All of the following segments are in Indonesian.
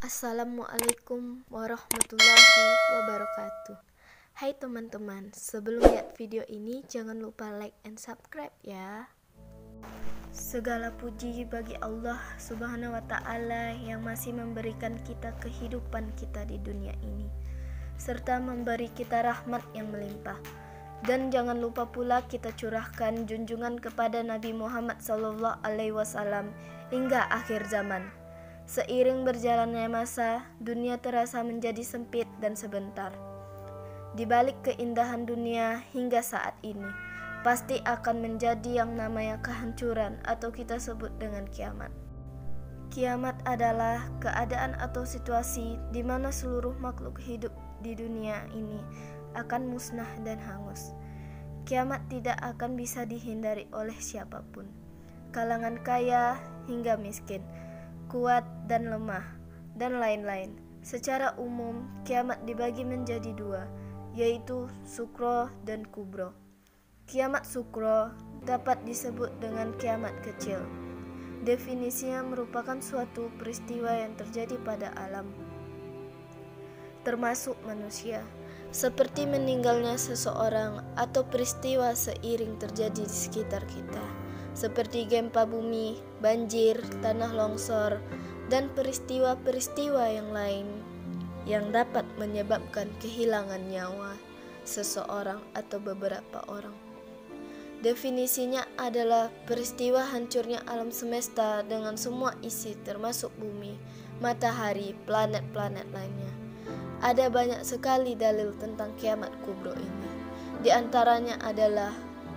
Assalamualaikum warahmatullahi wabarakatuh. Hai teman-teman, sebelum lihat video ini jangan lupa like and subscribe ya. Segala puji bagi Allah Subhanahu wa Ta'ala yang masih memberikan kita kehidupan kita di dunia ini, serta memberi kita rahmat yang melimpah. Dan jangan lupa pula kita curahkan junjungan kepada Nabi Muhammad SAW hingga akhir zaman. Seiring berjalannya masa, dunia terasa menjadi sempit dan sebentar. Di balik keindahan dunia hingga saat ini, pasti akan menjadi yang namanya kehancuran atau kita sebut dengan kiamat. Kiamat adalah keadaan atau situasi di mana seluruh makhluk hidup di dunia ini akan musnah dan hangus. Kiamat tidak akan bisa dihindari oleh siapapun, kalangan kaya hingga miskin, kuat dan lemah, dan lain-lain. Secara umum, kiamat dibagi menjadi dua, yaitu sukro dan kubro. Kiamat sukro dapat disebut dengan kiamat kecil. Definisinya merupakan suatu peristiwa yang terjadi pada alam, termasuk manusia, seperti meninggalnya seseorang atau peristiwa seiring terjadi di sekitar kita, seperti gempa bumi, banjir, tanah longsor, dan peristiwa-peristiwa yang lain yang dapat menyebabkan kehilangan nyawa seseorang atau beberapa orang. Definisinya adalah peristiwa hancurnya alam semesta dengan semua isi termasuk bumi, matahari, planet-planet lainnya. Ada banyak sekali dalil tentang kiamat kubro ini. Di antaranya adalah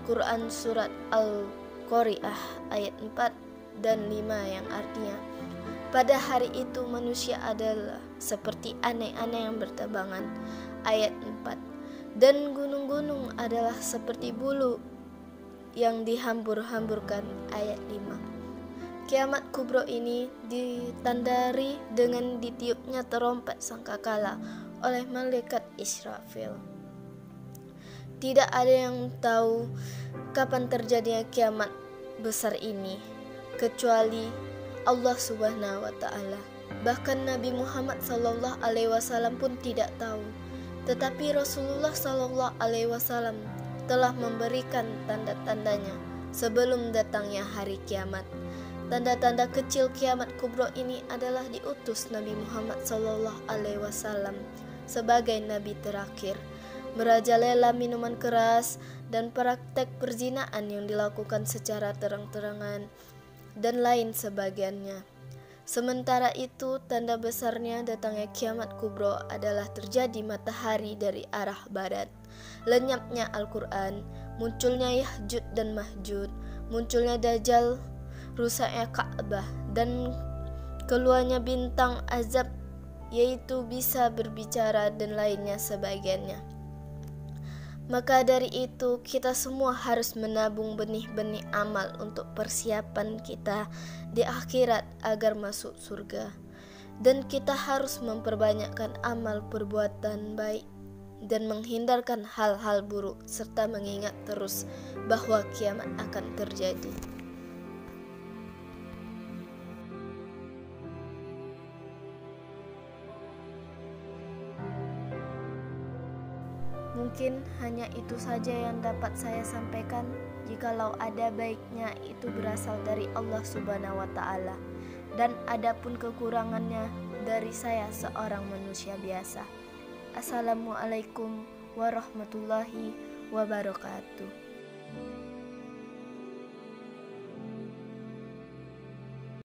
Quran surat Al-Qari'ah ayat 4 dan 5 yang artinya, pada hari itu manusia adalah seperti aneh-aneh yang berterbangan, ayat 4, dan gunung-gunung adalah seperti bulu yang dihambur-hamburkan, ayat 5. Kiamat kubro ini ditandai dengan ditiupnya terompet sangkakala oleh malaikat Israfil. Tidak ada yang tahu kapan terjadinya kiamat besar ini kecuali Allah Subhanahu wa Ta'ala. Bahkan Nabi Muhammad SAW pun tidak tahu, tetapi Rasulullah SAW telah memberikan tanda-tandanya sebelum datangnya hari kiamat. Tanda-tanda kecil kiamat kubro ini adalah diutus Nabi Muhammad SAW sebagai nabi terakhir, merajalela minuman keras dan praktek perzinaan yang dilakukan secara terang-terangan, dan lain sebagainya. Sementara itu, tanda besarnya datangnya kiamat kubro adalah terjadi matahari dari arah barat, lenyapnya Al-Quran, munculnya Ya'juj dan Ma'juj, munculnya Dajjal, rusaknya Ka'bah, dan keluarnya bintang azab, yaitu bisa berbicara dan lainnya sebagainya. Maka dari itu kita semua harus menabung benih-benih amal untuk persiapan kita di akhirat agar masuk surga. Dan kita harus memperbanyakkan amal perbuatan baik dan menghindarkan hal-hal buruk, serta mengingat terus bahwa kiamat akan terjadi. Mungkin hanya itu saja yang dapat saya sampaikan. Jikalau ada baiknya itu berasal dari Allah Subhanahu wa Ta'ala, dan adapun kekurangannya dari saya seorang manusia biasa. Assalamualaikum warahmatullahi wabarakatuh.